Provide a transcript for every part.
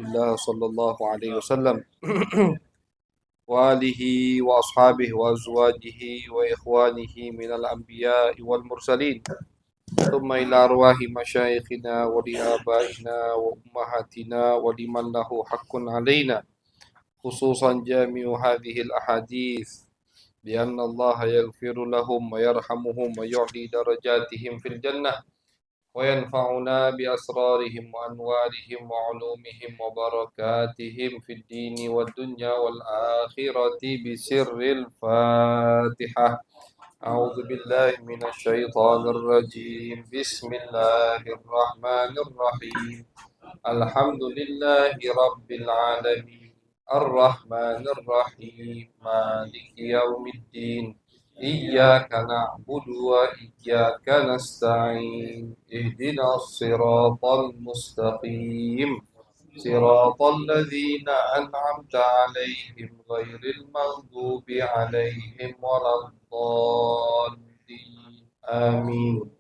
الله صلى الله عليه وسلم وآله وأصحابه وأزواجه وإخوانه من الأنبياء والمرسلين ثم إلى أرواح مشايخنا ولآبائنا وأمهاتنا ولمن له حق علينا خصوصا جامع هذه الأحاديث بأن الله يغفر لهم ويرحمهم ويعلي درجاتهم في الجنة وينفعنا بأسرارهم وأنوارهم وعلومهم وبركاتهم في الدين والدنيا والآخرة بسر الفاتحة. أعوذ بالله من الشيطان الرجيم. بسم الله الرحمن الرحيم. الحمد لله رب العالمين الرحمن الرحيم مالك يوم الدين إياك نعبد وإياك نستعين اهدنا الصراط المستقيم صراط الذين أنعمت عليهم غير المغضوب عليهم ولا الضالين آمين.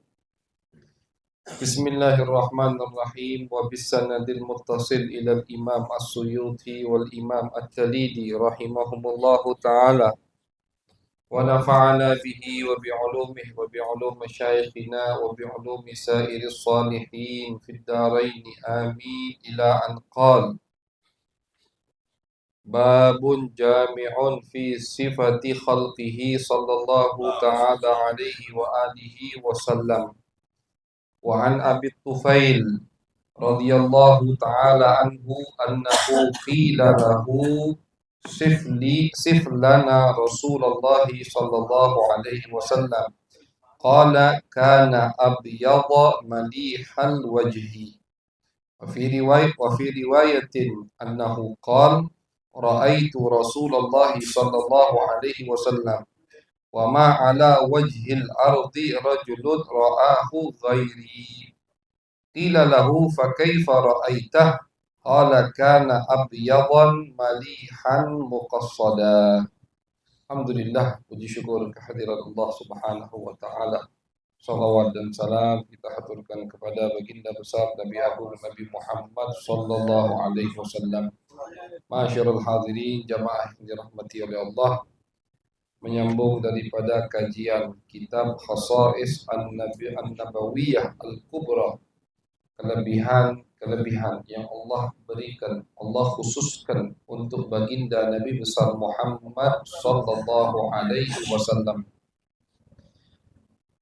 Bismillahirrahmanirrahim wa bisanadil muttasil ila al-imam as-Suyuti wal imam at-Talidi rahimahumullahu ta'ala wa nafa'ana bihi wa bi'ulumihi wa bi'ulum masyayikhina wa bi'ulumi sairis salihin fid darain amin ila an qala babun jami'un fi sifati khalqihi sallallahu ta'ala alaihi wa alihi wa sallam. Wa an Abi Tufail radhiyallahu ta'ala anhu annahu qila lahu sif lana Rasulullah sallallahu alaihi wasallam qala kana abyadha malihal wajhi wa fi riwayatin annahu qala ra'aitu Rasulullah sallallahu alaihi wasallam wa ma ala wajhil ardi rajulun ra'ahu ghairi qila lahu fa kaifa ra'aitah qala kana abyadan malihan muqassada. Alhamdulillah, puji syukur kehadirat Allah Subhanahu wa taala. Salawat dan salam kita haturkan kepada baginda besar Nabi Agung Nabi Muhammad sallallahu alaihi wasallam. Masyarul hadirin jamaah yang dirahmati oleh Allah, menyambung daripada kajian kitab Khasa'is An-Nabawiyah Al-Kubra, kelebihan yang Allah berikan, Allah khususkan untuk baginda Nabi besar Muhammad sallallahu alaihi wasallam.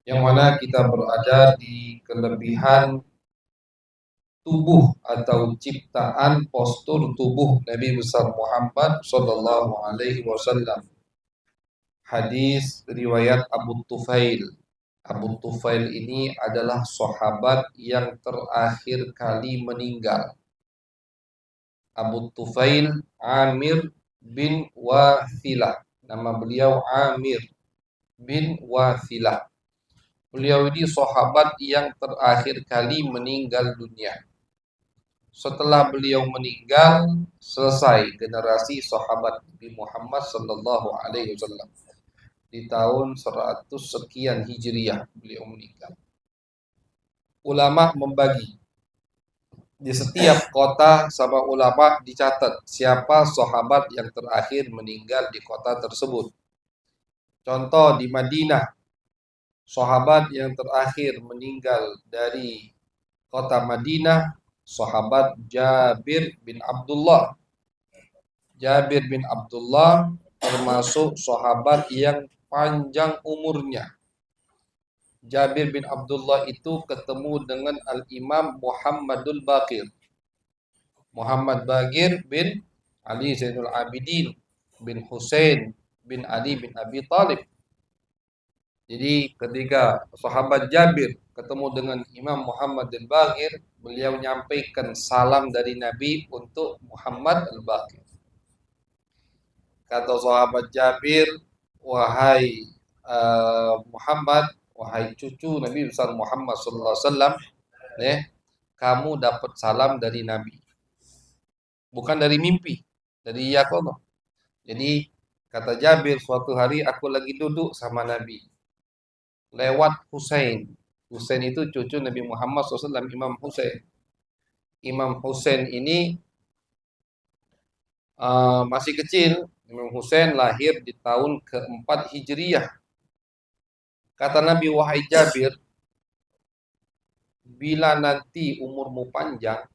Yang mana kita berada di kelebihan tubuh atau ciptaan postur tubuh Nabi besar Muhammad sallallahu alaihi wasallam. Hadis riwayat Abu Tufail. Abu Tufail ini adalah sahabat yang terakhir kali meninggal. Abu Tufail Amir bin Wathilah. Nama beliau Amir bin Wathilah. Beliau ini sahabat yang terakhir kali meninggal dunia. Setelah beliau meninggal, selesai generasi sahabat Nabi Muhammad sallallahu alaihi wasallam. Di tahun 100 sekian Hijriah beliau meninggal. Ulama membagi di setiap kota, sama ulama dicatat siapa sahabat yang terakhir meninggal di kota tersebut. Contoh di Madinah, sahabat yang terakhir meninggal dari kota Madinah, sahabat Jabir bin Abdullah. Jabir bin Abdullah termasuk sahabat yang panjang umurnya. Jabir bin Abdullah itu ketemu dengan Al-Imam Muhammadul Baqir. Muhammad Baqir bin Ali Zainul Abidin bin Husain bin Ali bin Abi Talib. Jadi ketika sahabat Jabir ketemu dengan Imam Muhammad Al-Baqir, beliau menyampaikan salam dari Nabi untuk Muhammad Al-Baqir. Kata sahabat Jabir, wahai Muhammad, wahai cucu Nabi besar Muhammad sallallahu alaihi wasallam, kamu dapat salam dari Nabi. Bukan dari mimpi, dari yaqظah. Jadi kata Jabir, suatu hari aku lagi duduk sama Nabi. Lewat Husain. Husain itu cucu Nabi Muhammad SAW, Imam Husain. Imam Husain ini masih kecil, Imam Husain lahir di tahun keempat Hijriyah. Kata Nabi, wahai Jabir, bila nanti umurmu panjang,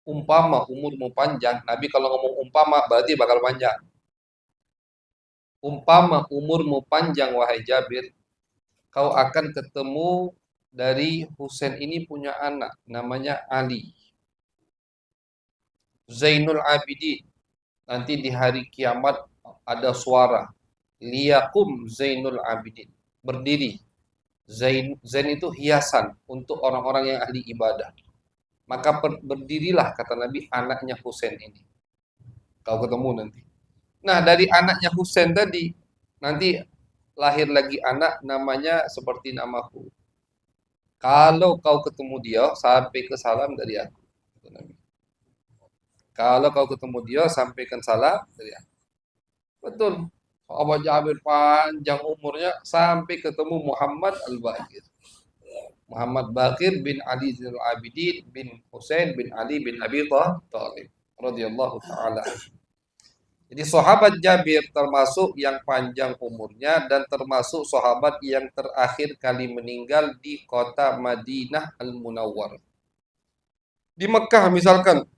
umpama umurmu panjang, Nabi kalau ngomong umpama berarti bakal panjang. Umpama umurmu panjang, wahai Jabir, kau akan ketemu dari Husain ini punya anak, namanya Ali. Zainul Abidin. Nanti di hari kiamat ada suara. Liyakum Zainul Abidin. Berdiri. Zain itu hiasan untuk orang-orang yang ahli ibadah. Maka berdirilah, kata Nabi, anaknya Husain ini. Kau ketemu nanti. Nah, dari anaknya Husain tadi, nanti lahir lagi anak namanya seperti namaku. Kalau kau ketemu dia, sampai ke salam dari aku. Kata Nabi. Kalau kau ketemu dia, sampaikan salam dari aku. Betul. Sahabat Jabir panjang umurnya sampai ketemu Muhammad Al-Baqir. Muhammad Baqir bin Ali Zainul Abidin bin Husain bin Ali bin Abi Thalib radhiyallahu taala. Jadi sahabat Jabir termasuk yang panjang umurnya dan termasuk sahabat yang terakhir kali meninggal di kota Madinah Al-Munawwarah. Di Mekah misalkan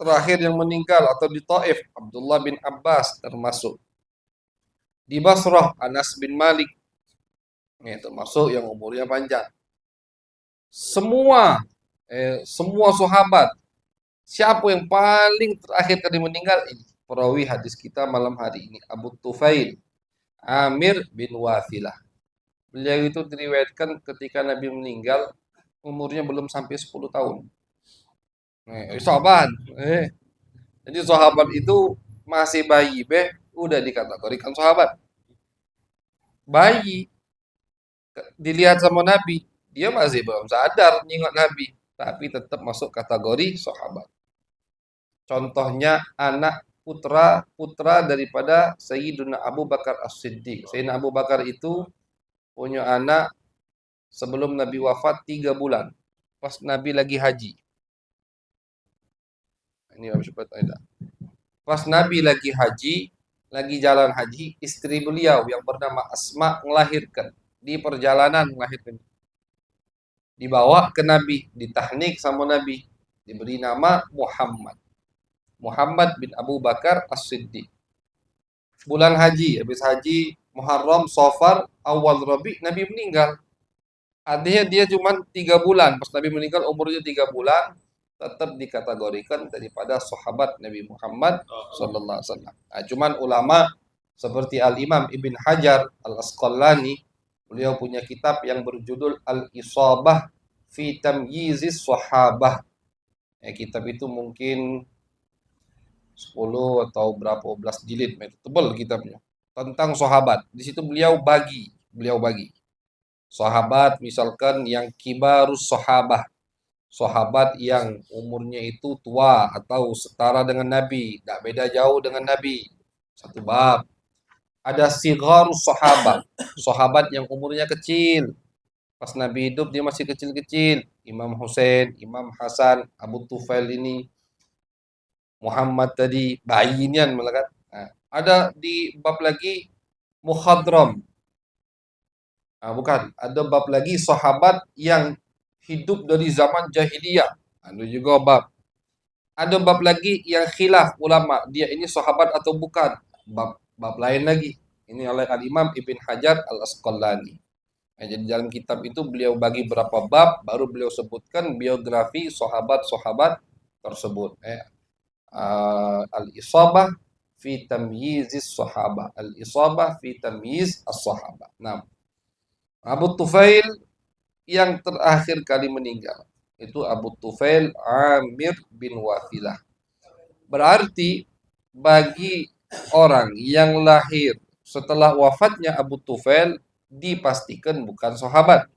terakhir yang meninggal atau di Taif Abdullah bin Abbas termasuk. Di Basrah Anas bin Malik ini termasuk yang umurnya panjang. Semua sahabat, siapa yang paling terakhir kali meninggal ini? Perawi hadis kita malam hari ini Abu Tufail Amir bin Wathilah. Beliau itu diriwayatkan ketika Nabi meninggal umurnya belum sampai 10 tahun. Sahabat. Jadi sahabat itu masih bayi, udah dikategorikan sahabat. Bayi dilihat sama Nabi, dia masih belum sadar nyingok Nabi, tapi tetap masuk kategori sahabat. Contohnya anak putra daripada Sayyidina Abu Bakar As-Siddiq. Sayyidina Abu Bakar itu punya anak sebelum Nabi wafat 3 bulan, pas Nabi lagi haji. Ini harus ada. Pas Nabi lagi haji, lagi jalan haji, istri beliau yang bernama Asma melahirkan. Di perjalanan melahirkan. Dibawa ke Nabi, ditahnik sama Nabi, diberi nama Muhammad. Muhammad bin Abu Bakar As-Siddiq. Bulan haji, habis haji Muharram, Safar, awal Rabi, Nabi meninggal. Artinya dia cuma 3 bulan. Pas Nabi meninggal umurnya 3 bulan, tetap dikategorikan daripada sahabat Nabi Muhammad sallallahu alaihi wasallam. Nah, cuman ulama seperti Al-Imam Ibn Hajar Al-Asqalani, beliau punya kitab yang berjudul Al-Isabah fi Tamyizis Sahabah. Kitab itu mungkin 10 atau berapa belas jilid, tebal kitabnya. Tentang sahabat. Di situ beliau bagi sahabat misalkan yang kibarus sahabah. Sahabat yang umurnya itu tua atau setara dengan Nabi, tidak beda jauh dengan Nabi. Satu bab. Ada sigharus sahabat, sahabat yang umurnya kecil. Pas Nabi hidup dia masih kecil-kecil. Imam Husain, Imam Hasan, Abu Tufail ini, Muhammad tadi, bayinya malah kan. Nah, ada di bab lagi mukhadram. Bukan, ada bab lagi sahabat yang hidup dari zaman jahiliyah. Ada juga bab. Ada bab lagi yang khilaf ulama, dia ini sahabat atau bukan. Bab lain lagi. Ini oleh Al-Imam Ibn Hajar Al-Asqalani. Nah, jadi dalam kitab itu beliau bagi berapa bab, baru beliau sebutkan biografi sahabat-sahabat tersebut. Al-Isabah fi Tamyizis Sahabah. Al-Isabah fi Tamyiz As-Sahabah. Nah, Abu Tufail yang terakhir kali meninggal itu Abu Tufail Amir bin Wathilah. Berarti bagi orang yang lahir setelah wafatnya Abu Tufail dipastikan bukan sahabat.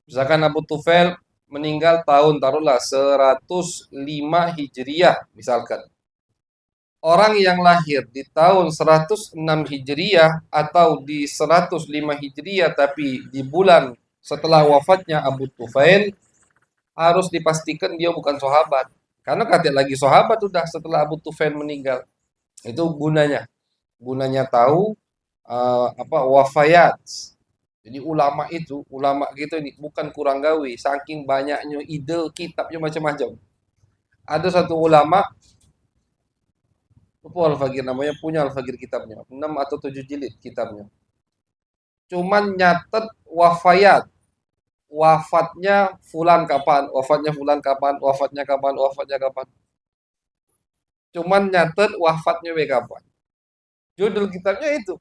Misalkan Abu Tufail meninggal tahun taruhlah 105 Hijriyah misalkan. Orang yang lahir di tahun 106 Hijriyah atau di 105 Hijriyah tapi di bulan setelah wafatnya Abu Tufail, harus dipastikan dia bukan sahabat. Karena kata lagi sahabat udah setelah Abu Tufail meninggal. Itu gunanya. Gunanya tahu wafayat. Jadi ulama gitu ini bukan kurang gawe, saking banyaknya ide kitabnya macam-macam. Ada satu ulama, lupa Al-Faqir namanya, punya Al-Faqir kitabnya, 6 atau 7 jilid kitabnya. Cuman nyatet wafayat, wafatnya fulan kapan, wafatnya fulan kapan, wafatnya kapan, wafatnya kapan. Cuman nyatet wafatnya kapan. Judul kitabnya itu.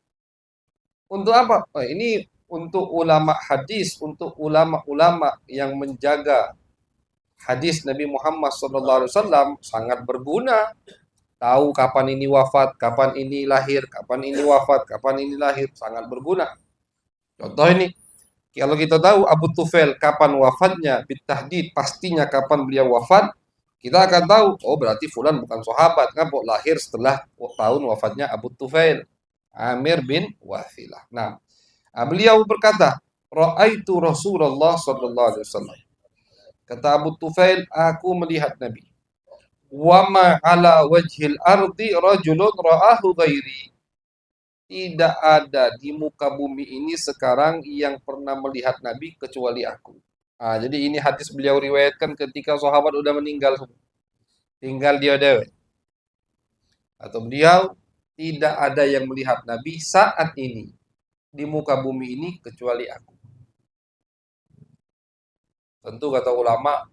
Untuk apa? Oh, ini untuk ulama hadis, untuk ulama-ulama yang menjaga hadis Nabi Muhammad SAW sangat berguna. Tahu kapan ini wafat, kapan ini lahir, kapan ini wafat, kapan ini lahir, sangat berguna. Contoh ini, kalau kita tahu Abu Tufail kapan wafatnya, bitahdid pastinya kapan beliau wafat, kita akan tahu, oh berarti fulan bukan sahabat, ngapa lahir setelah tahun wafatnya Abu Tufail, Amir bin Wathilah. Nah, beliau berkata, Ra'aitu Rasulullah sallallahu alaihi wasallam. Kata Abu Tufail, aku melihat Nabi. Wa ma ala wajhil ardi rajulun ra'ahu ghairi. Tidak ada di muka bumi ini sekarang yang pernah melihat Nabi kecuali aku. Jadi ini hadis beliau riwayatkan ketika sahabat udah meninggal semua. Tinggal dia dewe. Atau beliau tidak ada yang melihat Nabi saat ini di muka bumi ini kecuali aku. Tentu kata ulama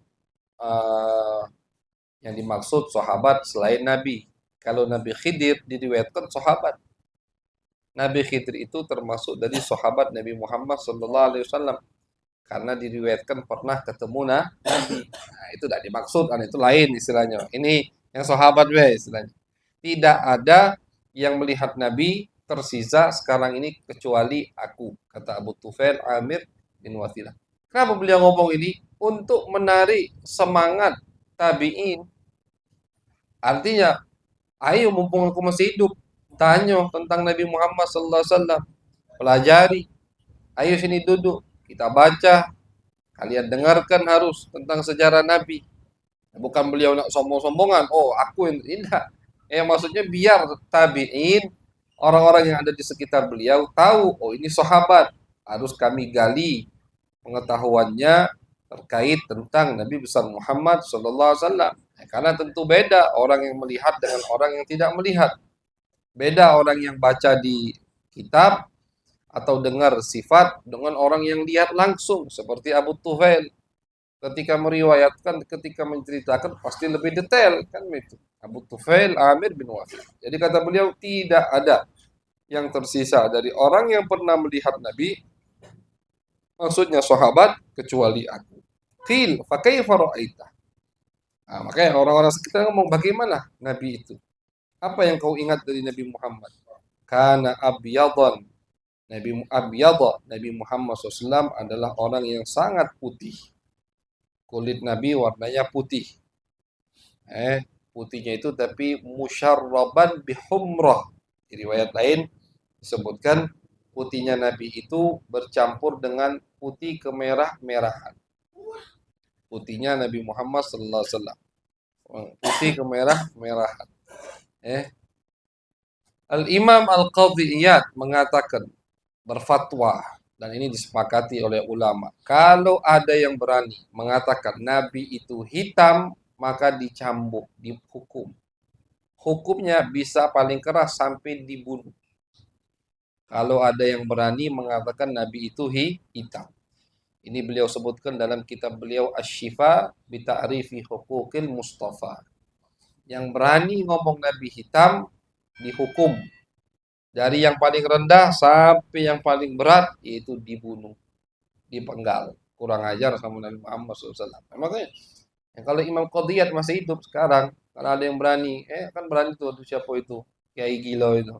yang dimaksud sahabat selain Nabi. Kalau Nabi Khidir diriwayatkan sahabat. Nabi Khidir itu termasuk dari sahabat Nabi Muhammad SAW karena diriwayatkan pernah ketemu Nabi. Nah, itu tidak dimaksud, itu lain istilahnya. Ini yang sahabat istilahnya. Tidak ada yang melihat Nabi tersisa sekarang ini kecuali aku, kata Abu Tufail Amir bin Wathilah. Kenapa beliau ngomong ini? Untuk menarik semangat tabi'in. Artinya, ayo mumpung aku masih hidup, tanya tentang Nabi Muhammad SAW, pelajari. Ayo sini duduk, kita baca, kalian dengarkan harus tentang sejarah Nabi. Bukan beliau nak sombong-sombongan, oh aku yang tidak. Maksudnya biar tabi'in, orang-orang yang ada di sekitar beliau tahu, oh ini sahabat, harus kami gali pengetahuannya terkait tentang Nabi besar Muhammad SAW. Karena tentu beda orang yang melihat dengan orang yang tidak melihat. Beda orang yang baca di kitab atau dengar sifat dengan orang yang lihat langsung seperti Abu Tufail. Ketika meriwayatkan, ketika menceritakan pasti lebih detail kan itu. Abu Tufail Amir bin Wathilah. Jadi kata beliau tidak ada yang tersisa dari orang yang pernah melihat Nabi, maksudnya sahabat, kecuali aku. Qil fa kaifa ra'aita? Makanya orang-orang sekitar ngomong bagaimana Nabi itu? Apa yang kau ingat dari Nabi Muhammad? Kana abyadan. Nabi Muhammad SAW adalah orang yang sangat putih. Kulit Nabi warnanya putih. Putihnya itu tapi musyarraban bihumrah. Di riwayat lain disebutkan putihnya Nabi itu bercampur dengan putih kemerah-merahan. Putihnya Nabi Muhammad sallallahu alaihi wasallam. Putih kemerah-merahan. Al-Imam Al-Qadhi Iyad mengatakan, berfatwa, dan ini disepakati oleh ulama, kalau ada yang berani mengatakan Nabi itu hitam, maka dicambuk, dihukum. Hukumnya bisa paling keras sampai dibunuh. Kalau ada yang berani mengatakan Nabi itu hitam. Ini beliau sebutkan dalam kitab beliau Asy-Syifa bi Ta'rifi Huquqil Mustafa. Yang berani ngomong Nabi hitam dihukum. Dari yang paling rendah sampai yang paling berat yaitu dibunuh, dipenggal. Kurang ajar sama Nabi Muhammad SAW. Makanya kalau Imam Qadhiyat masih hidup sekarang, kalau ada yang berani, kan berani tuh siapa itu? Kiai gila itu.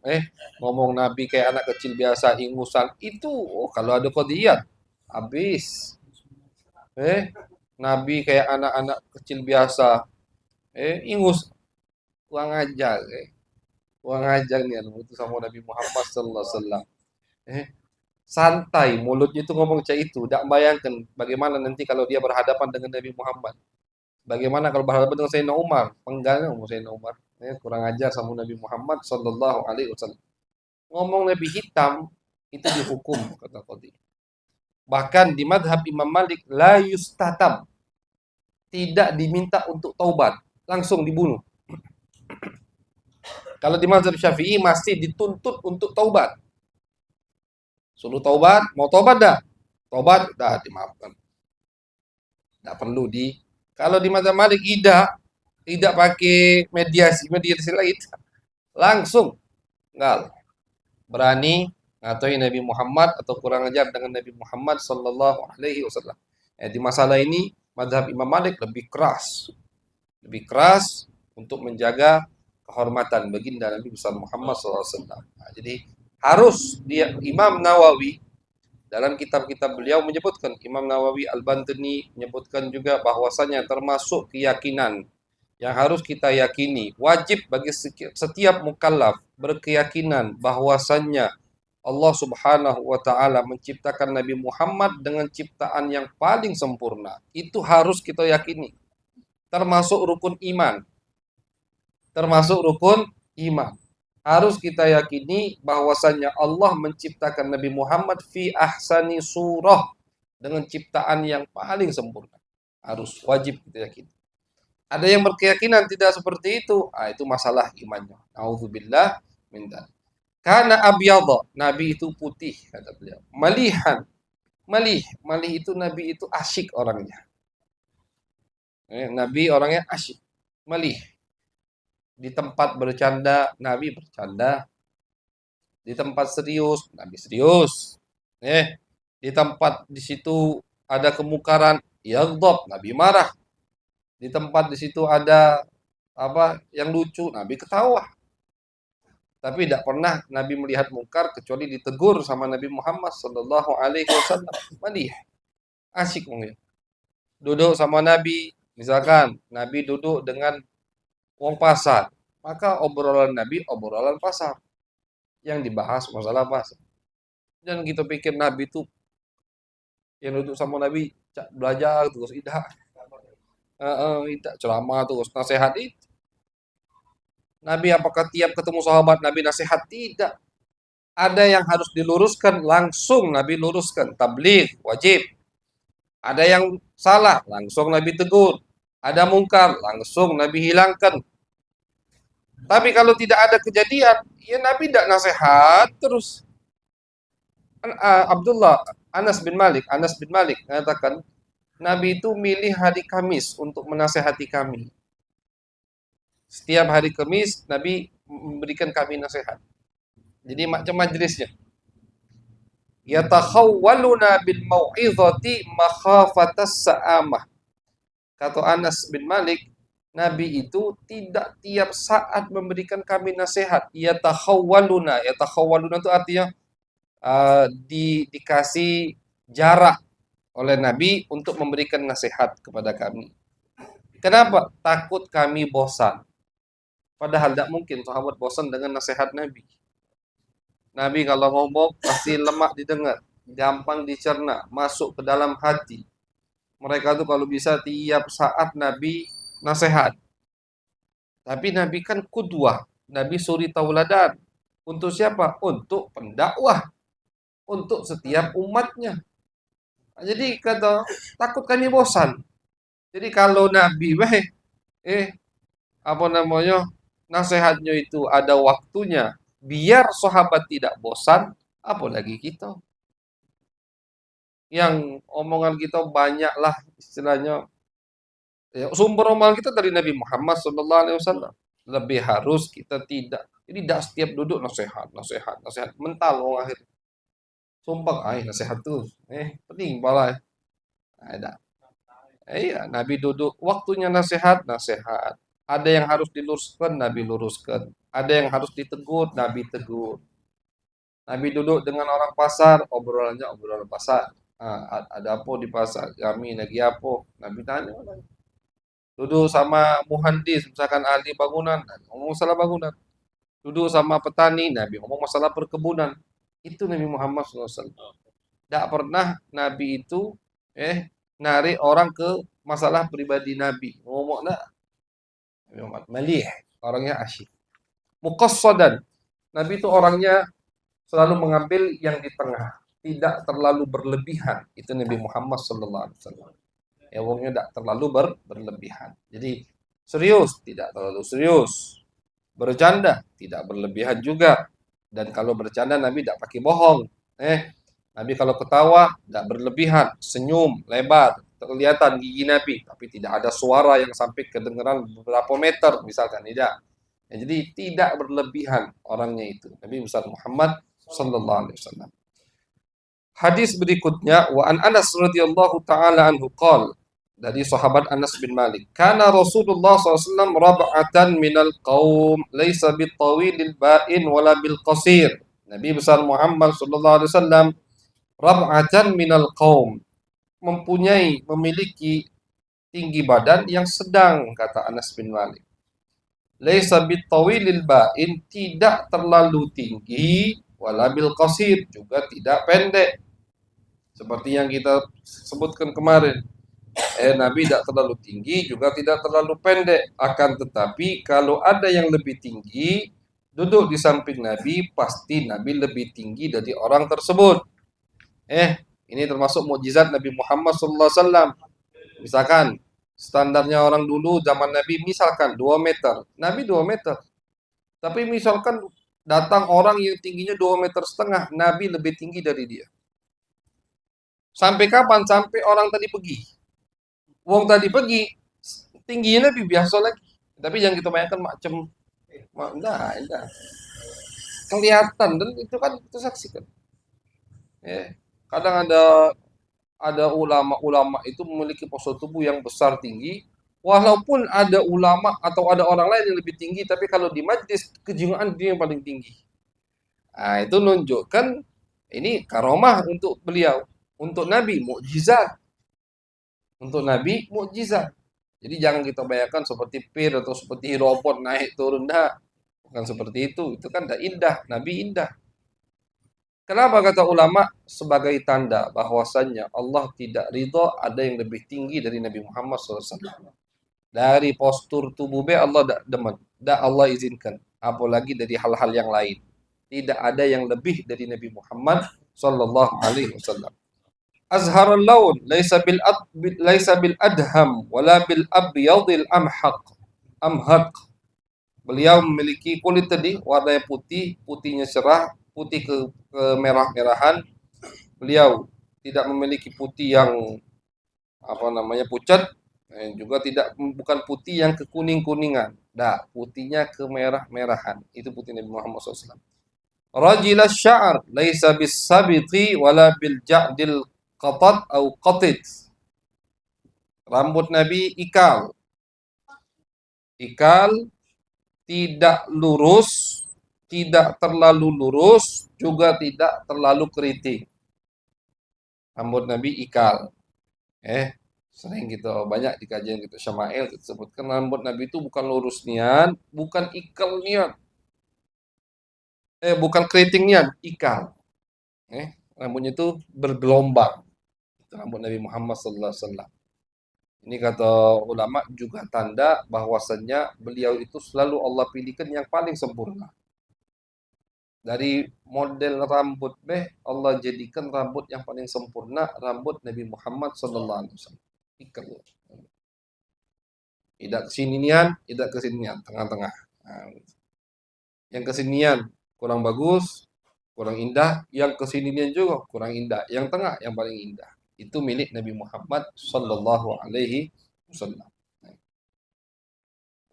Ngomong Nabi kayak anak kecil biasa, ingusan. Itu, kalau ada Qadhiyat, habis. Nabi kayak anak-anak kecil biasa. Ingus. Kurang ajar. Kurang ajar nih, itu sama Nabi Muhammad SAW. Santai, mulutnya itu ngomong kayak itu. Tak bayangkan bagaimana nanti kalau dia berhadapan dengan Nabi Muhammad. Bagaimana kalau berhadapan dengan Sayyidina Umar? Penggalnya Sayyidina Umar. Kurang ajar sama Nabi Muhammad Sallallahu Alaihi Wasallam. Ngomong Nabi hitam itu dihukum kata Qadhi. Bahkan di madhab Imam Malik la yustatab, tidak diminta untuk taubat, langsung dibunuh. Kalau di mazhab Syafi'i masih dituntut untuk taubat. Suruh taubat, mau taubat dah. Taubat dah dimaafkan. Tidak perlu di. Kalau di mazhab Malik tidak pakai mediasi lagi. Langsung enggak berani ngatain Nabi Muhammad atau kurang ajar dengan Nabi Muhammad sallallahu alaihi wasallam. Di masalah ini mazhab Imam Malik lebih keras. Lebih keras untuk menjaga kehormatan baginda Nabi besar Muhammad SAW. Nah, jadi harus dia Imam Nawawi dalam kitab-kitab beliau menyebutkan, Imam Nawawi Al-Bantani menyebutkan juga bahwasanya termasuk keyakinan yang harus kita yakini, wajib bagi setiap mukallaf berkeyakinan bahwasannya Allah Subhanahu wa taala menciptakan Nabi Muhammad dengan ciptaan yang paling sempurna. Itu harus kita yakini. Termasuk rukun iman. Termasuk rukun iman. Harus kita yakini bahwasanya Allah menciptakan Nabi Muhammad fi ahsani surah, dengan ciptaan yang paling sempurna. Harus wajib kita yakini. Ada yang berkeyakinan tidak seperti itu, itu masalah imannya. Auzubillah min dzalik. Karena abyadha, Nabi itu putih kata beliau. Malihan. Malih itu Nabi itu asyik orangnya. Nabi orangnya asyik, malih. Di tempat bercanda, Nabi bercanda. Di tempat serius, Nabi serius. Di tempat di situ ada kemungkaran, yaghdab, Nabi marah. Di tempat di situ ada apa yang lucu, Nabi ketawa. Tapi tidak pernah Nabi melihat mungkar kecuali ditegur sama Nabi Muhammad sallallahu alaihi wasallam. Malih. Asyik mungkin. Duduk sama Nabi, misalkan Nabi duduk dengan wong pasar, maka obrolan Nabi obrolan pasar, yang dibahas masalah pasar. Jangan kita pikir Nabi itu yang duduk sama Nabi belajar terus, tidak ceramah terus nasihat itu. Nabi apakah tiap ketemu sahabat Nabi nasihat? Tidak. Ada yang harus diluruskan, langsung Nabi luruskan, tabligh wajib. Ada yang salah, langsung Nabi tegur. Ada mungkar, langsung Nabi hilangkan. Tapi kalau tidak ada kejadian, ya Nabi tidak nasihat terus. Anas bin Malik mengatakan, Nabi itu milih hari Kamis untuk menasehati kami. Setiap hari Kamis Nabi memberikan kami nasihat. Jadi macam majlisnya. Yatakhawwaluna bil mau'izati makhafatas sa'amah. Kata Anas bin Malik, Nabi itu tidak tiap saat memberikan kami nasihat. Yatakhawwaluna itu artinya dikasih jarak oleh Nabi untuk memberikan nasihat kepada kami. Kenapa? Takut kami bosan. Padahal tidak mungkin sahabat bosan dengan nasihat Nabi. Nabi kalau ngomong pasti lemak didengar, gampang dicerna, masuk ke dalam hati. Mereka tuh kalau bisa tiap saat Nabi nasihat. Tapi Nabi kan qudwah, Nabi suri tauladan. Untuk siapa? Untuk pendakwah, untuk setiap umatnya. Jadi kata takut kami bosan. Jadi kalau Nabi nasihatnya itu ada waktunya, biar sahabat tidak bosan, apalagi kita. Yang omongan kita banyaklah istilahnya. Ya, sumber omongan kita dari Nabi Muhammad SAW. Lebih harus kita tidak. Jadi tidak setiap duduk nasihat. Mental orang akhir. Sumpah, nasihat tuh. Penting pala. Ada. Iya, Nabi duduk. Waktunya nasihat. Ada yang harus diluruskan, Nabi luruskan. Ada yang harus ditegur, Nabi tegur. Nabi duduk dengan orang pasar, obrolannya obrolan pasar. Ada apa di pasar? Kami lagi apa? Nabi tanya. Duduk sama muhandis, misalkan ahli bangunan, Nabi ngomong masalah bangunan. Duduk sama petani, Nabi ngomong masalah perkebunan. Itu Nabi Muhammad SAW. Tidak pernah Nabi itu narik orang ke masalah pribadi Nabi. Ngomong nak Nabi Muhammad malih, orangnya asyik. Muqassadan. Nabi itu orangnya selalu mengambil yang di tengah, tidak terlalu berlebihan. Itu Nabi Muhammad sallallahu alaihi wasallam. Ya wongnya tidak terlalu berlebihan. Jadi serius, tidak terlalu serius. Bercanda, tidak berlebihan juga. Dan kalau bercanda Nabi tidak pakai bohong. Nabi kalau ketawa tidak berlebihan, senyum lebar, kelihatan gigi Nabi, tapi tidak ada suara yang sampai kedengaran beberapa meter misalkan, tidak. Ya, jadi tidak berlebihan orangnya itu. Nabi besar Muhammad sallallahu alaihi wasallam. Hadis berikutnya wa an Anas radhiyallahu taala anhu qol, dari sahabat Anas bin Malik, kana Rasulullah SAW rab'atan minal qaum laisa bil tawilil ba'in wala bil qasir. Nabi besar Muhammad sallallahu alaihi wasallam rab'atan minal qaum, memiliki tinggi badan yang sedang, kata Anas bin Malik. Laisa bil tawilil ba'in, tidak terlalu tinggi, wala bil qasir, juga tidak pendek. Seperti yang kita sebutkan kemarin. Nabi tidak terlalu tinggi, juga tidak terlalu pendek. Akan tetapi kalau ada yang lebih tinggi, duduk di samping Nabi, pasti Nabi lebih tinggi dari orang tersebut. Ini termasuk mukjizat Nabi Muhammad SAW. Misalkan, standarnya orang dulu zaman Nabi, misalkan 2 meter. Nabi 2 meter. Tapi misalkan datang orang yang tingginya 2,5 meter, Nabi lebih tinggi dari dia. Sampai kapan? Sampai orang tadi pergi. Wong tadi pergi, tingginya lebih biasa lagi. Tapi jangan kita bayangkan macam, enggak. Kelihatan, dan itu kan kita saksikan. Kadang ada ulama-ulama itu memiliki postur tubuh yang besar tinggi, walaupun ada ulama atau ada orang lain yang lebih tinggi, tapi kalau di majlis kejiwaan dia yang paling tinggi. Nah, itu menunjukkan ini karomah untuk beliau. Untuk Nabi, mukjizat. Untuk Nabi, mukjizat. Jadi jangan kita bayangkan seperti pir atau seperti robot naik turun. Dah. Bukan seperti itu. Itu kan dah indah. Nabi indah. Kenapa kata ulama? Sebagai tanda bahwasannya Allah tidak ridho ada yang lebih tinggi dari Nabi Muhammad SAW. Dari postur tubuh Allah tidak demen. Tidak Allah izinkan. Apalagi dari hal-hal yang lain. Tidak ada yang lebih dari Nabi Muhammad SAW. Azharul laun laisa bil adham wala bil abyadil amhaq. Beliau memiliki kulit tadi warnanya putih, putihnya cerah, putih ke merah-merahan. Beliau tidak memiliki putih yang pucat, juga bukan putih yang kekuning-kuningan. Nah, putihnya ke merah-merahan. Itu putih Nabi Muhammad SAW. Rajilas sya'ar laisa bis sabiti wala bil ja'dil qatat atau qatit. Rambut Nabi ikal. Ikal, tidak lurus, tidak terlalu lurus, juga tidak terlalu keriting. Rambut Nabi ikal. Sering gitu, banyak di kajian gitu Syama'il kita sebutkan rambut Nabi itu bukan lurus nian, bukan ikal nian. Bukan keriting nian, ikal. Rambutnya itu bergelombang. Rambut Nabi Muhammad SAW. Ini kata ulama juga tanda bahwasannya beliau itu selalu Allah pilihkan yang paling sempurna. Dari model rambut Allah jadikan rambut yang paling sempurna rambut Nabi Muhammad SAW. Ikal. Tidak kesinian, tidak kesinian, tengah-tengah. Nah, yang kesinian kurang bagus, kurang indah, yang kesinian juga kurang indah, yang tengah yang paling indah. Itu milik Nabi Muhammad sallallahu alaihi wasallam.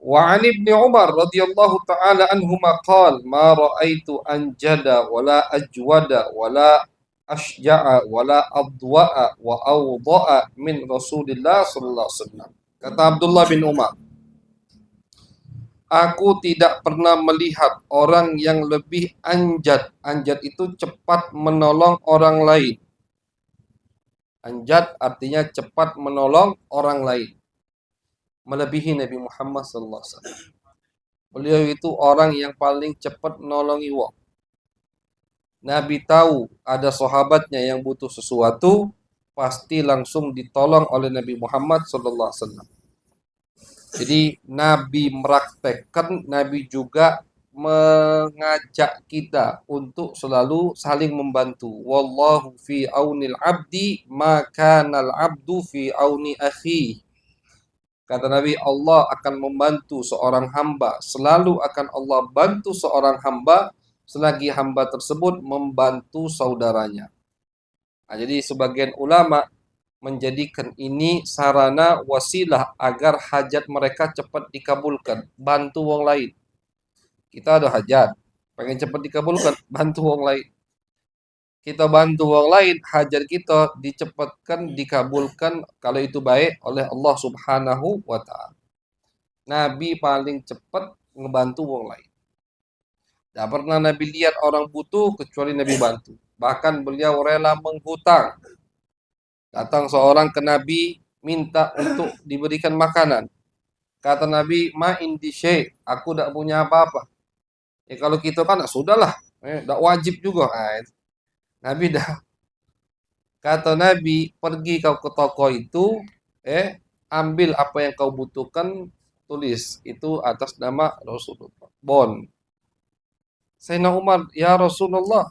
Wa 'an Ibnu Umar radhiyallahu ta'ala anhuma qala ma ra'aitu anjada wala ajwada wala asja'a wala adwa'a wa awda'a min Rasulillah sallallahu alaihi wasallam. Kata Abdullah bin Umar, aku tidak pernah melihat orang yang lebih anjad. Anjad itu cepat menolong orang lain. Anjad artinya cepat menolong orang lain. Melebihi Nabi Muhammad SAW. Beliau itu orang yang paling cepat menolongi wong. Nabi tahu ada sahabatnya yang butuh sesuatu, pasti langsung ditolong oleh Nabi Muhammad SAW. Jadi Nabi meraktekkan, Nabi juga mengajak kita untuk selalu saling membantu. Wallahu fi aunil abdi, maka nal abdu fi auni akhi. Kata Nabi, Allah akan membantu seorang hamba, selalu akan Allah bantu seorang hamba selagi hamba tersebut membantu saudaranya. Nah, jadi sebagian ulama menjadikan ini sarana wasilah agar hajat mereka cepat dikabulkan, bantu wong lain. Kita ada hajat, pengen cepat dikabulkan, bantu wong lain. Kita bantu wong lain, hajat kita dicepatkan, dikabulkan kalau itu baik oleh Allah Subhanahu wa taala. Nabi paling cepat ngebantu wong lain. Tidak pernah Nabi lihat orang butuh kecuali Nabi bantu. Bahkan beliau rela menghutang. Datang seorang ke Nabi minta untuk diberikan makanan. Kata Nabi, ma indi syai', aku tidak punya apa-apa. Kalau kita kan sudahlah, tidak wajib juga. Nabi dah. Kata Nabi, pergi kau ke toko itu, ambil apa yang kau butuhkan, tulis itu atas nama Rasulullah. Bon. Sayyidina Umar, ya Rasulullah,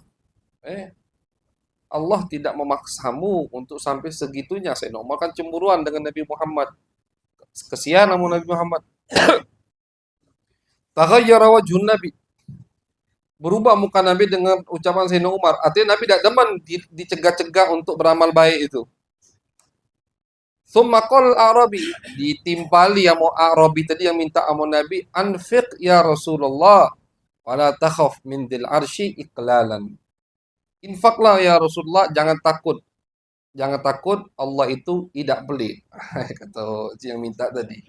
Allah tidak memaksamu untuk sampai segitunya. Sayyidina Umar kan cemburuan dengan Nabi Muhammad. Kesian sama Nabi Muhammad. Taghayyara wajhun Nabi. Berubah muka Nabi dengan ucapan Sayyidina Umar. Artinya Nabi tidak demen dicegah-cegah untuk beramal baik itu. Tsumma qala Arabi, ditimpali yang mau Arabi tadi yang minta sama Nabi, anfiq ya Rasulullah wala takhaf min dzil arsy iqlalan. Infaklah ya Rasulullah, jangan takut. Jangan takut, Allah itu tidak pelit. Kata yang minta tadi.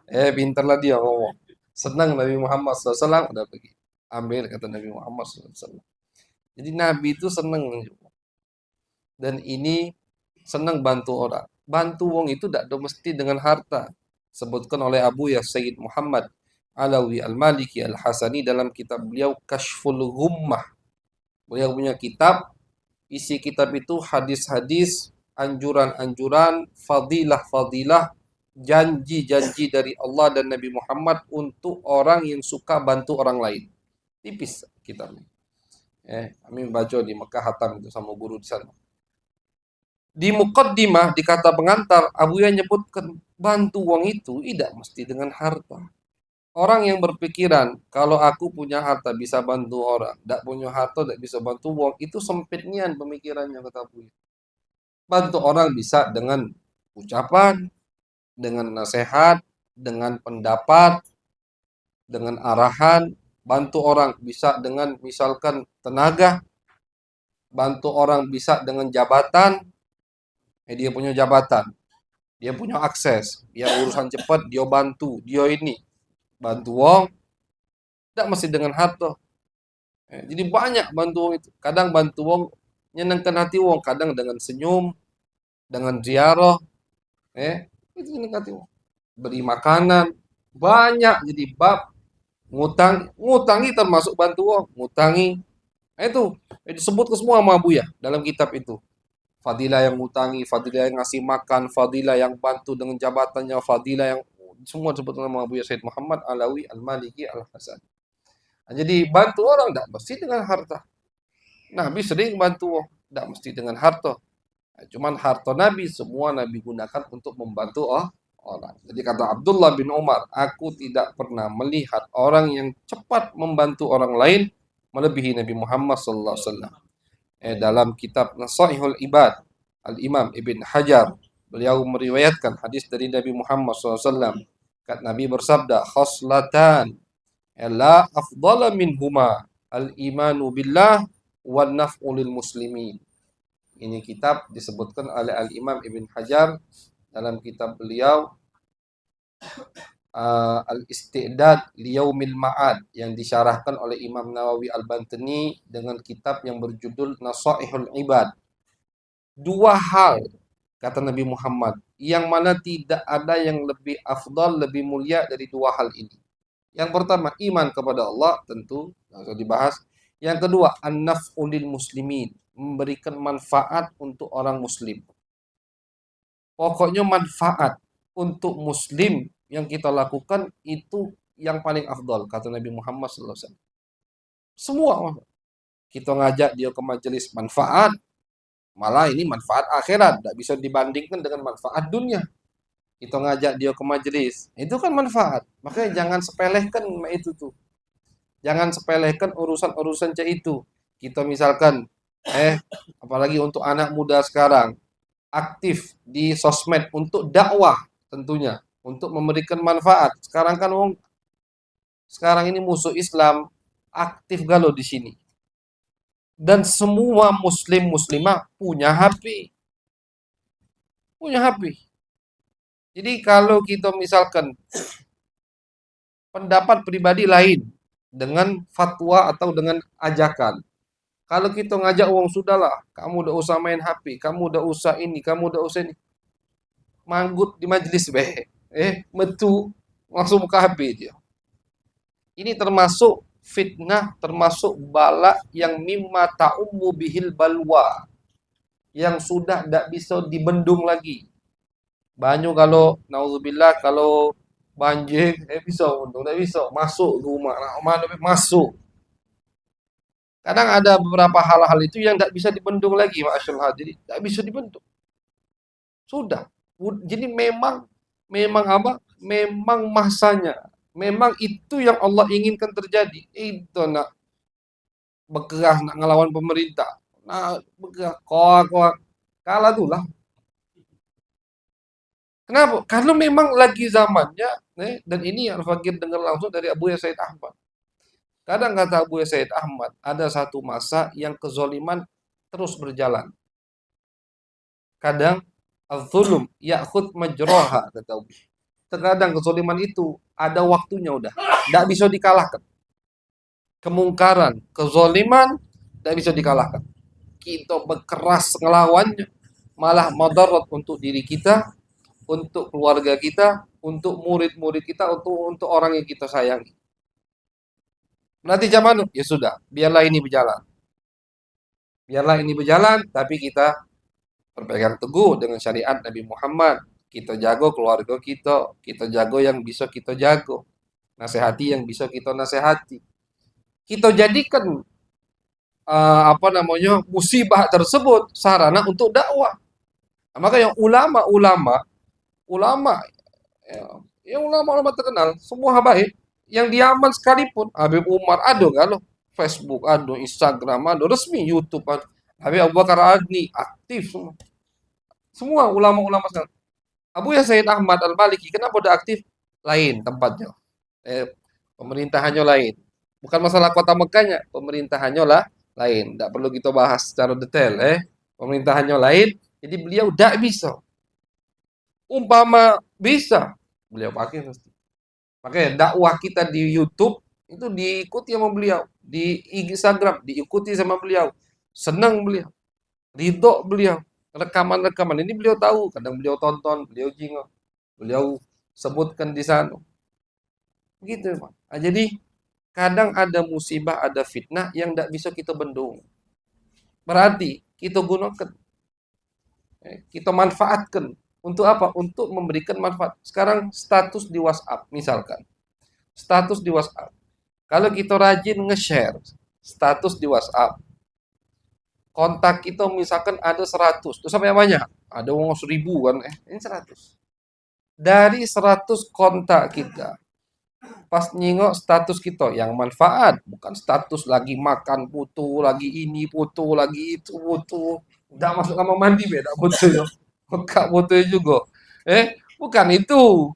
Pintarlah dia ngomong. Senang Nabi Muhammad SAW, udah pergi. Ambil kata Nabi Muhammad SAW. Jadi Nabi itu senang. Dan ini senang bantu orang. Bantu wong itu tidak mesti dengan harta. Sebutkan oleh Abu ya Sayyid Muhammad Alawi Al-Maliki Al-Hasani dalam kitab beliau Kashful Ghummah. Beliau punya kitab, isi kitab itu hadis-hadis, anjuran-anjuran, fadilah-fadilah, janji-janji dari Allah dan Nabi Muhammad untuk orang yang suka bantu orang lain. Tipis kitabnya. Kami baca di Mekah, hatam itu sama guru di sana. Di muqaddimah, di kata pengantar, Abu Ya nyebutkan bantu wong itu tidak mesti dengan harta. Orang yang berpikiran kalau aku punya harta bisa bantu orang, tidak punya harta tidak bisa bantu wong, itu sempitnya pemikirannya kata Abu Ya. Bantu orang bisa dengan ucapan, dengan nasihat, dengan pendapat, dengan arahan. Bantu orang bisa dengan misalkan tenaga, bantu orang bisa dengan jabatan. Dia punya jabatan, dia punya akses, dia urusan cepat, dia bantu, dia ini bantu wong, tidak mesti dengan harta. Jadi banyak bantu wong itu. Kadang bantu wong nyenangkan hati wong, kadang dengan senyum, dengan ziarah, itu nyenangkan hati wong. Beri makanan, banyak jadi bab ngutangi termasuk bantu wong, ngutangi. Itu disebut ke semua sama Abu ya dalam kitab itu. Fadilah yang ngutangi, fadilah yang ngasih makan, fadilah yang bantu dengan jabatannya, fadilah yang semua disebut nama Abu Said Muhammad Alawi Al-Maliki Al-Hasan. Nah, jadi bantu orang tidak mesti dengan harta. Nabi sering bantu orang, tidak mesti dengan harta. Nah, cuman harta Nabi semua Nabi gunakan untuk membantu orang. Jadi kata Abdullah bin Umar, aku tidak pernah melihat orang yang cepat membantu orang lain melebihi Nabi Muhammad SAW. Dalam kitab Nasaihul Ibad, Al-Imam Ibn Hajar, beliau meriwayatkan hadis dari Nabi Muhammad SAW. Kata Nabi bersabda, khoslatan la afdala minhuma al-imanu billah wa naf'u lil muslimin. Ini kitab disebutkan oleh Al-Imam Ibn Hajar dalam kitab beliau Al-Istidad Liyaumil Ma'ad yang disyarahkan oleh Imam Nawawi Al-Bantani dengan kitab yang berjudul Nasaihul Ibad. Dua hal kata Nabi Muhammad yang mana tidak ada yang lebih afdal, lebih mulia dari dua hal ini. Yang pertama iman kepada Allah, tentu tidak usah dibahas. Yang kedua an-naf'u lil muslimin, memberikan manfaat untuk orang muslim. Pokoknya manfaat untuk muslim yang kita lakukan itu yang paling afdol kata Nabi Muhammad SAW. Semua kita ngajak dia ke majelis manfaat, malah ini manfaat akhirat, tidak bisa dibandingkan dengan manfaat dunia. Kita ngajak dia ke majelis, itu kan manfaat. Makanya jangan sepelehkan itu tuh. Jangan sepelehkan urusan-urusan itu. Kita misalkan, apalagi untuk anak muda sekarang, aktif di sosmed untuk dakwah tentunya, untuk memberikan manfaat. Sekarang kan sekarang ini musuh Islam aktif galau di sini. Dan semua muslim muslimah punya HP. Punya HP. Jadi kalau kita misalkan pendapat pribadi lain dengan fatwa atau dengan ajakan. Kalau kita ngajak uang sudahlah, kamu udah usah main HP, kamu udah usah ini, kamu udah usah ini. Manggut di majelis be. Metu langsung buka HP dia. Ini termasuk fitnah, termasuk bala yang mimma ta'ummu bihil balwa. Yang sudah tidak bisa dibendung lagi. Banyak kalau naudzubillah kalau banjir bisa untung tidak bisa masuk rumah mana masuk. Kadang ada beberapa hal-hal itu yang tidak bisa dibendung lagi, ma'asyarul hadirin, tidak bisa dibendung. Sudah. Jadi memang apa? Memang masanya. Memang itu yang Allah inginkan terjadi. Itu nak bergerak nak ngelawan pemerintah. Nah, bergerak koak kalah tuh lah. Kenapa? Karena memang lagi zamannya, dan ini yang Fakir dengar langsung dari Abu Said Ahmad. Kadang kata Abu Said Ahmad, ada satu masa yang kezoliman terus berjalan. Kadang az-zulum ya'khud majraha kata Abu. Terkadang kezoliman itu ada waktunya udah, tidak bisa dikalahkan. Kemungkaran, kezoliman tidak bisa dikalahkan. Kita berkeras ngelawannya, malah madarat untuk diri kita, untuk keluarga kita, untuk murid-murid kita, untuk orang yang kita sayangi. Nanti zaman ya sudah, biarlah ini berjalan. Biarlah ini berjalan, tapi kita berpegang teguh dengan syariat Nabi Muhammad. Kita jago keluarga kita jago yang bisa kita jago. Nasihati yang bisa kita nasihati. Kita jadikan musibah tersebut sarana untuk dakwah. Nah, maka yang ulama ya, yang ulama-ulama terkenal semua habaib yang diaman sekalipun Habib Umar ada kalau Facebook ada, Instagram ada, resmi YouTube ada. Habib Abu Bakar Adni aktif semua. Semua ulama-ulama sekarang. Abu Said Ahmad Al-Maliki kenapa udah aktif? Lain tempatnya. Pemerintahannya lain. Bukan masalah kota Mekahnya, pemerintahannya lah lain. Tidak perlu kita bahas secara detail. Pemerintahannya lain, jadi beliau tidak bisa. Umpama bisa, beliau pakai pasti. Makanya dakwah kita di YouTube itu diikuti sama beliau, di Instagram diikuti sama beliau, senang beliau, ridho beliau, rekaman-rekaman ini beliau tahu, kadang beliau tonton, beliau jingok, beliau sebutkan di sana. Begitu, Pak. Nah, jadi kadang ada musibah, ada fitnah yang tidak bisa kita bendung. Berarti kita gunakan, kita manfaatkan. Untuk apa? Untuk memberikan manfaat. Sekarang status di WhatsApp, misalkan. Status di WhatsApp. Kalau kita rajin nge-share status di WhatsApp, kontak kita misalkan ada 100, terus sampai banyak? Ada 1000 kan? Ini 100. Dari 100 kontak kita, pas nyingok status kita yang manfaat, bukan status lagi makan putu, lagi ini putu, lagi itu putu. Udah masuk kamar mandi beda putu ya. Buka putu juga. Bukan itu.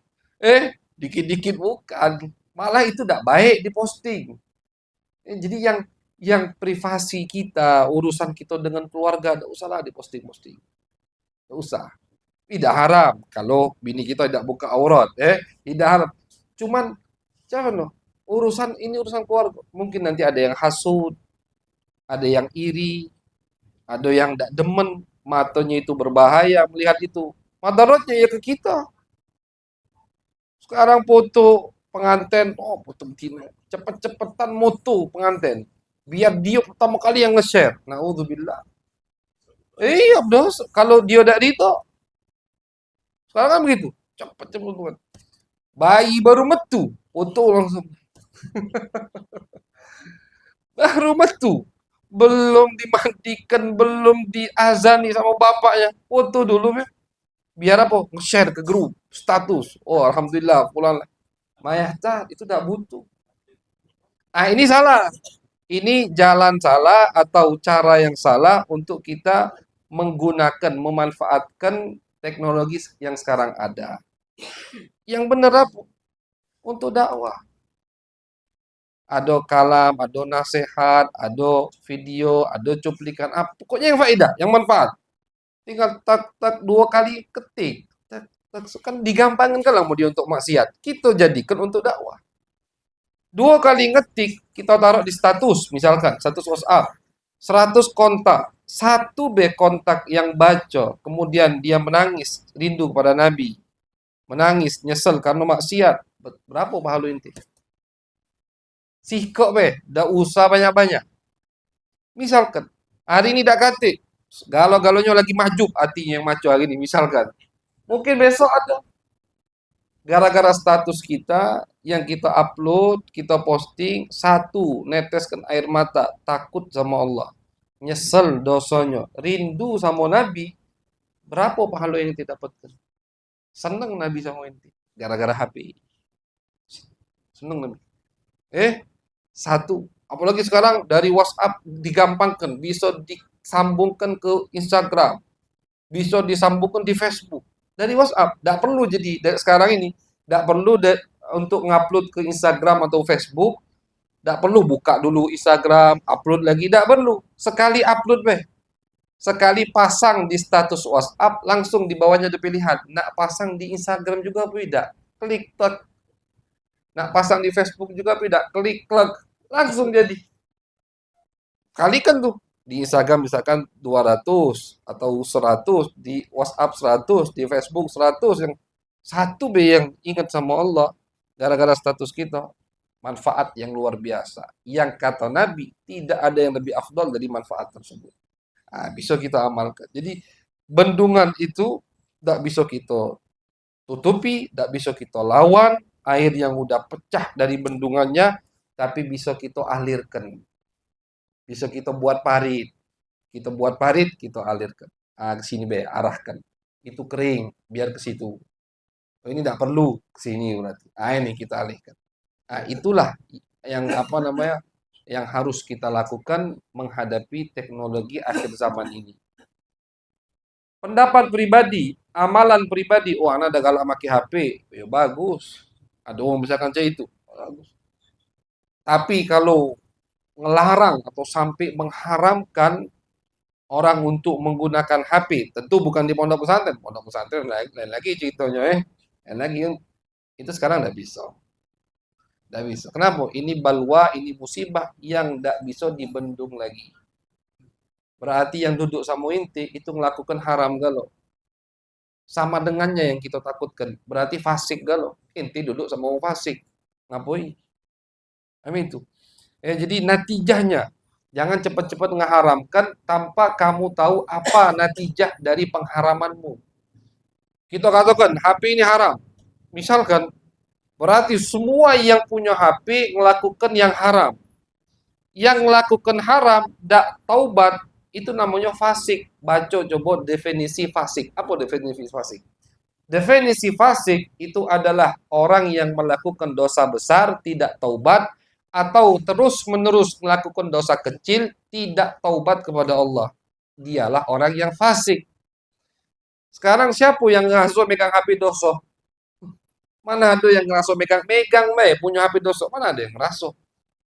Dikit-dikit bukan. Malah itu tidak baik diposting. Jadi yang privasi kita, urusan kita dengan keluarga, tidak usahlah diposting-posting. Tidak usah. Tidak haram kalau bini kita tidak buka aurat, tidak haram. Cuman jangan loh. Urusan keluarga. Mungkin nanti ada yang hasud, ada yang iri, ada yang tidak demen, matanya itu berbahaya melihat itu. Madaratnya ya ke kita. Sekarang foto pengantin, foto begini. Cepet-cepetan moto pengantin. Biar dia pertama kali yang nge-share. Na'udzubillah. Iya, bos. Kalau dia tidak itu, Sekarang kan begitu. Cepet-cepet. Bayi baru metu, foto langsung. Baru metu. Belum dimandikan, belum diazani sama bapaknya. Foto dulu ya. Biar apa? Nge-share ke grup, status. Oh, alhamdulillah, pulang. Mayata itu tidak butuh. Ah, ini salah. Ini jalan salah atau cara yang salah untuk kita menggunakan, memanfaatkan teknologi yang sekarang ada. Yang benar apa? Untuk dakwah. Ada kalam, ada nasihat, ada video, ada cuplikan apa. Pokoknya yang faedah, yang manfaat. Tinggal tak dua kali ketik. Tak, kan digampangkan kalau mau dia untuk maksiat. Kita jadikan untuk dakwah. Dua kali ngetik, kita taruh di status, misalkan, status WhatsApp. 100 kontak. Satu B kontak yang baca, kemudian dia menangis, rindu kepada Nabi. Menangis, nyesel karena maksiat. Berapa pahala inti? Sikok be, dah usah banyak-banyak. Misalkan, hari ini dak katik. Galau-galaunya lagi mahjub hatinya yang maco hari ini, misalkan. Mungkin besok ada. Gara-gara status kita yang kita upload, kita posting, satu, neteskan air mata, takut sama Allah. Nyesel dosanya, rindu sama Nabi, berapa pahala yang kita dapatkan? Senang Nabi sama inti, gara-gara HP. Senang Nabi. Satu. Apalagi sekarang dari WhatsApp digampangkan, bisa disambungkan ke Instagram, bisa disambungkan di Facebook. Dari WhatsApp, tidak perlu jadi dari sekarang ini, tidak perlu untuk ngupload ke Instagram atau Facebook, tidak perlu buka dulu Instagram, upload lagi, tidak perlu. Sekali upload beh, sekali pasang di status WhatsApp, langsung di bawahnya ada pilihan. Nak pasang di Instagram juga tidak, klik tek. Nak pasang di Facebook juga tidak, klik klik, langsung jadi. Kalikan tuh di Instagram misalkan 200 atau 100, di WhatsApp 100, di Facebook 100, yang satu be yang ingat sama Allah gara-gara status kita. Manfaat yang luar biasa. Yang kata Nabi, tidak ada yang lebih afdal dari manfaat tersebut. Nah, bisa kita amalkan. Jadi bendungan itu tidak bisa kita tutupi, tidak bisa kita lawan. Air yang udah pecah dari bendungannya, tapi bisa kita alirkan. Bisa kita buat parit. Kita buat parit, kita alirkan. Ke sini be, arahkan. Itu kering, biar ke situ. Oh, ini tidak perlu ke sini berarti. Ini kita alihkan. Itulah yang apa namanya, yang harus kita lakukan menghadapi teknologi akhir zaman ini. Pendapat pribadi, amalan pribadi, anak ada galak pakai HP, ya bagus. Ada orang misalkan saya itu, bagus. Tapi kalau ngelarang atau sampai mengharamkan orang untuk menggunakan HP, tentu bukan di pondok pesantren. Pondok pesantren lain lagi ceritanya, lain lagi itu sekarang tidak bisa. Tidak bisa. Kenapa? Ini balwa, ini musibah yang tidak bisa dibendung lagi. Berarti yang duduk sama inti itu melakukan haram galau. Sama dengannya yang kita takutkan. Berarti fasik galau. Inti duduk sama orang fasik. Ngapain? Amin itu. Jadi natijahnya, jangan cepat-cepat mengharamkan tanpa kamu tahu apa natijah dari pengharamanmu. Kita katakan HP ini haram. Misalkan, berarti semua yang punya HP melakukan yang haram. Yang melakukan haram, tidak taubat, itu namanya fasik. Baca coba definisi fasik. Apa definisi fasik? Definisi fasik itu adalah orang yang melakukan dosa besar, tidak taubat, atau terus-menerus melakukan dosa kecil, tidak taubat kepada Allah. Dialah orang yang fasik. Sekarang siapa yang ngasuh megang HP dosa? Mana ada yang ngasuh megang punya HP dosa? Mana ada yang ngasuh?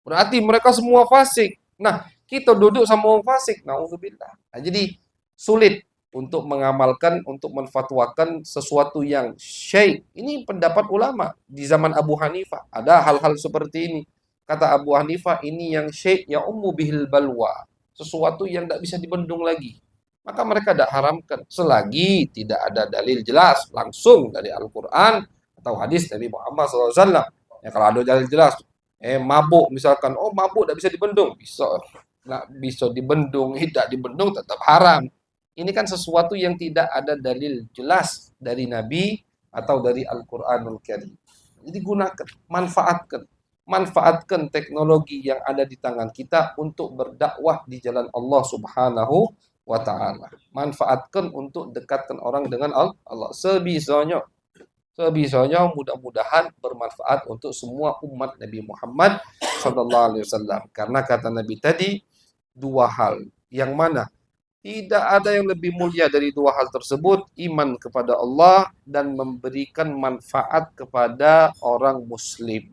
Berarti mereka semua fasik. Nah, kita duduk sama orang fasik. Nauzubillah. Nah, jadi sulit untuk mengamalkan, untuk menfatwakan sesuatu yang syai'. Ini pendapat ulama di zaman Abu Hanifah. Ada hal-hal seperti ini. Kata Abu Hanifah, ini yang syai' ya ummu bihil balwa. Sesuatu yang tidak bisa dibendung lagi. Maka mereka tidak haramkan. Selagi tidak ada dalil jelas langsung dari Al-Quran atau hadis Nabi Muhammad SAW. Ya, kalau ada dalil jelas, mabuk misalkan, mabuk tidak bisa dibendung. Bisa, nggak bisa dibendung, tidak dibendung tetap haram. Ini kan sesuatu yang tidak ada dalil jelas dari Nabi atau dari Al-Quranul Karim. Jadi gunakan, manfaatkan. Manfaatkan teknologi yang ada di tangan kita untuk berdakwah di jalan Allah Subhanahu wa Ta'ala. Manfaatkan untuk dekatkan orang dengan Allah sebisanya. Sebisanya mudah-mudahan bermanfaat untuk semua umat Nabi Muhammad Sallallahu Alaihi Wasallam. Karena kata Nabi tadi dua hal. Yang mana tidak ada yang lebih mulia dari dua hal tersebut, iman kepada Allah dan memberikan manfaat kepada orang muslim.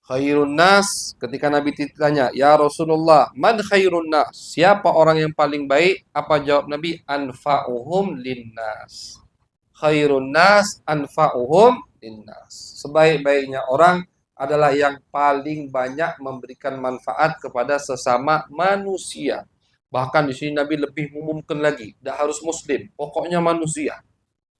Khairun nas, ketika Nabi ditanya, "Ya Rasulullah, man khairun nas?" Siapa orang yang paling baik? Apa jawab Nabi? Anfa'uhum linnas. Khairun nas anfa'uhum linnas. Sebaik-baiknya orang adalah yang paling banyak memberikan manfaat kepada sesama manusia. Bahkan di sini Nabi lebih mengumumkan lagi, tidak harus muslim, pokoknya manusia.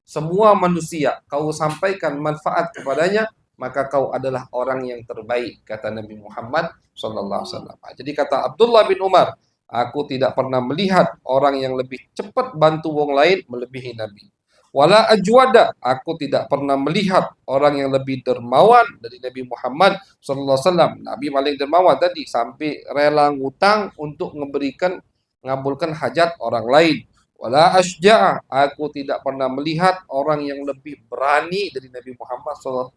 Semua manusia kau sampaikan manfaat kepadanya, maka kau adalah orang yang terbaik, kata Nabi Muhammad SAW. Jadi kata Abdullah bin Umar, aku tidak pernah melihat orang yang lebih cepat bantu wong lain melebihi Nabi. Wala ajwada, aku tidak pernah melihat orang yang lebih dermawan dari Nabi Muhammad SAW. Nabi paling dermawan tadi, sampai rela ngutang untuk ngabulkan hajat orang lain. Wala asja'a, aku tidak pernah melihat orang yang lebih berani dari Nabi Muhammad SAW.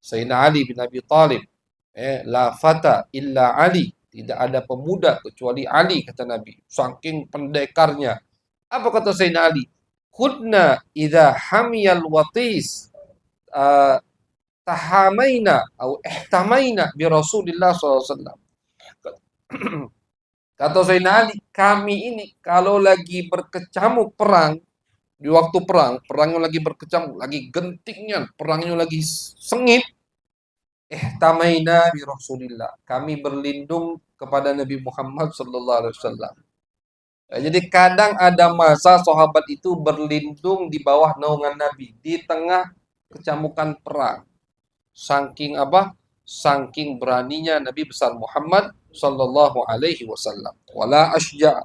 Sayyidina Ali bin Abi Talib. La fata illa Ali. Tidak ada pemuda kecuali Ali, kata Nabi. Saking pendekarnya. Apa kata Sayyidina Ali? Khudna idha hamiyal watis tahamaina atau ihtamaina bi Rasulillah SAW. Kata Sayyidina Ali, kami ini kalau lagi berkecamuk perang, di waktu perang, perangnya lagi berkecamuk, lagi gentingnya, perangnya lagi sengit, tamaina bi Rasulillah. Kami berlindung kepada Nabi Muhammad sallallahu alaihi wasallam. Jadi kadang ada masa sahabat itu berlindung di bawah naungan Nabi di tengah kecamukan perang. Saking apa? Saking beraninya Nabi besar Muhammad sallallahu alaihi wasallam. Wala asja'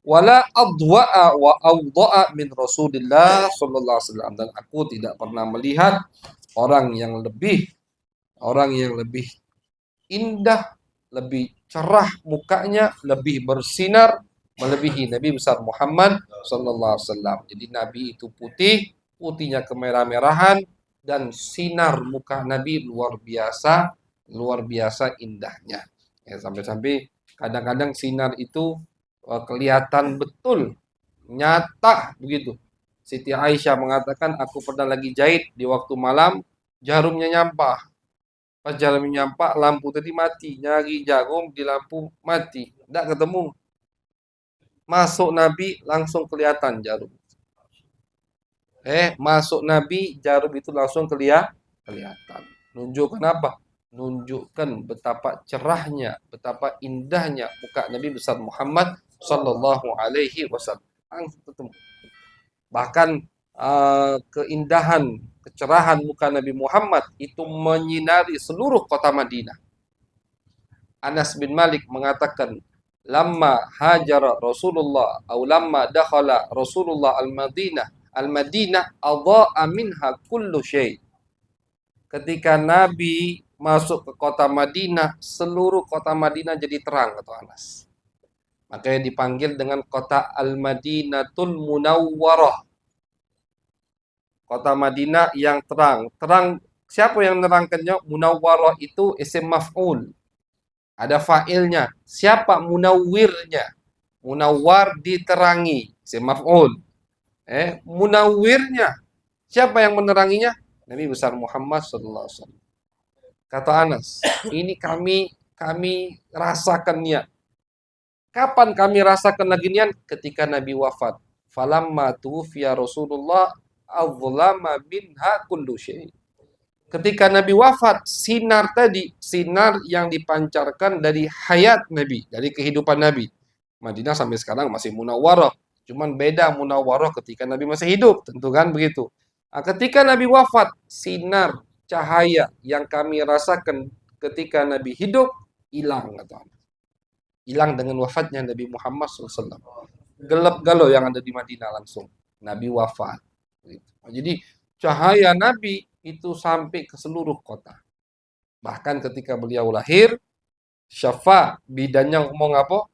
wala adwa'a wa awda'a min Rasulillah sallallahu alaihi wasallam, dan aku tidak pernah melihat orang yang lebih indah, lebih cerah mukanya, lebih bersinar melebihi Nabi besar Muhammad sallallahu alaihi wasallam. Jadi Nabi itu putih, putihnya kemerah-merahan, dan sinar muka Nabi luar biasa indahnya. Ya, sampai-sampai kadang-kadang sinar itu kelihatan betul, nyata begitu. Siti Aisyah mengatakan, aku pernah lagi jahit di waktu malam, jarumnya nyampah. Pas jarumnya nyampah, lampu tadi mati. Nyari jarum di lampu mati. Tidak ketemu. Masuk Nabi langsung kelihatan jarum. Masuk Nabi, jarum itu langsung kelihatan. Nunjukkan apa? Nunjukkan betapa cerahnya, betapa indahnya muka Nabi besar Muhammad sallallahu alaihi wasallam. Langsung ketemu. Bahkan keindahan, kecerahan muka Nabi Muhammad itu menyinari seluruh kota Madinah. Anas bin Malik mengatakan, lamma hajara Rasulullah atau lamma dakhala Rasulullah al-Madinah adha'a minha kullu syai. Ketika Nabi masuk ke kota Madinah, seluruh kota Madinah jadi terang, kata Anas. Makanya dipanggil dengan kota Al-Madinatul Munawwarah. Kota Madinah yang terang. Terang, siapa yang menerangkannya? Munawwarah itu isim maf'ul. Ada fa'ilnya. Siapa munawwirnya? Munawwar diterangi, isim maf'ul. Munawwirnya. Siapa yang meneranginya? Nabi besar Muhammad sallallahu alaihi wasallam. Kata Anas, ini kami rasakannya. Kapan kami rasakan lagi nian? Ketika Nabi wafat. Falamma tuwfiya Rasulullah azlama minha kullu syai. Ketika Nabi wafat, sinar tadi, sinar yang dipancarkan dari hayat Nabi, dari kehidupan Nabi. Madinah sampai sekarang masih munawwarah. Cuman beda munawwarah ketika Nabi masih hidup, tentu kan begitu. Nah, ketika Nabi wafat, sinar cahaya yang kami rasakan ketika Nabi hidup hilang, kata. Hilang dengan wafatnya Nabi Muhammad SAW. gelap galau yang ada di Madinah langsung. Nabi wafat. Gitu. Jadi cahaya Nabi itu sampai ke seluruh kota. Bahkan ketika beliau lahir, syafa bidannya ngomong apa?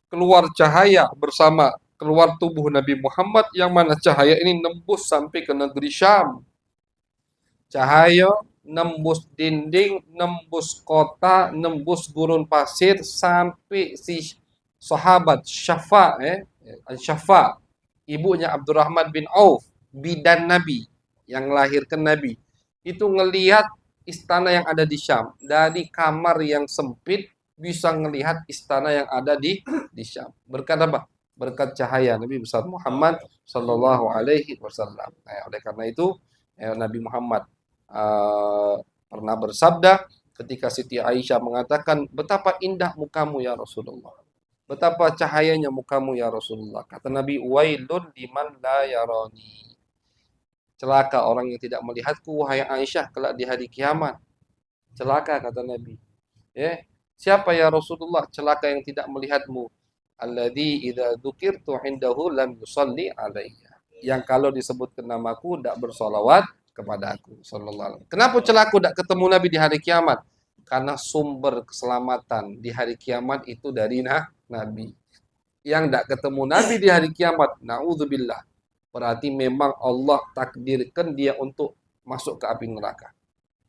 Keluar cahaya bersama keluar tubuh Nabi Muhammad yang mana cahaya ini nembus sampai ke negeri Syam. Cahaya nembus dinding, nembus kota, nembus gurun pasir sampai si sahabat Syafa, ibunya Abdurrahman bin Auf, bidan Nabi yang melahirkan Nabi. Itu ngelihat istana yang ada di Syam. Dari kamar yang sempit bisa ngelihat istana yang ada di Syam. Berkat apa? Berkat cahaya Nabi besar Muhammad Sallallahu Alaihi Wasallam. Oleh karena itu Nabi Muhammad pernah bersabda ketika Siti Aisyah mengatakan, betapa indah mukamu ya Rasulullah. Betapa cahayanya mukamu ya Rasulullah. Kata Nabi, wailun liman la yarani. Celaka orang yang tidak melihatku, wahai Aisyah, kelak di hari kiamat. Celaka, kata Nabi. Siapa ya Rasulullah? Celaka yang tidak melihatmu. Alladzi idza dzukirtu indahu lam yusalli alayya. Yang kalau disebutkan namaku tidak bersolawat kepada aku sallallahu alaihi. Kenapa celaka tidak ketemu Nabi di hari kiamat? Karena sumber keselamatan di hari kiamat itu dari Nabi. Yang tidak ketemu Nabi di hari kiamat, naudzubillah. Berarti memang Allah takdirkan dia untuk masuk ke api neraka.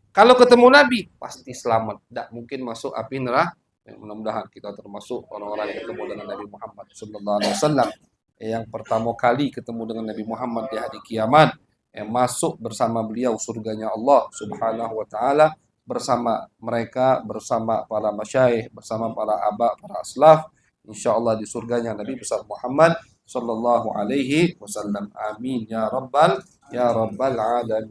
Kalau ketemu Nabi, pasti selamat. Tidak mungkin masuk api neraka. Mudah-mudahan kita termasuk orang-orang yang ketemu dengan Nabi Muhammad Sallallahu Alaihi Wasallam. Yang pertama kali ketemu dengan Nabi Muhammad di hari kiamat, yang masuk bersama beliau surganya Allah Subhanahu Wa Taala, bersama mereka, bersama para masyayikh, bersama para aba, para aslaf, insya Allah di surganya Nabi besar Muhammad Sallallahu Alaihi Wasallam. Amin ya rabbal alamin.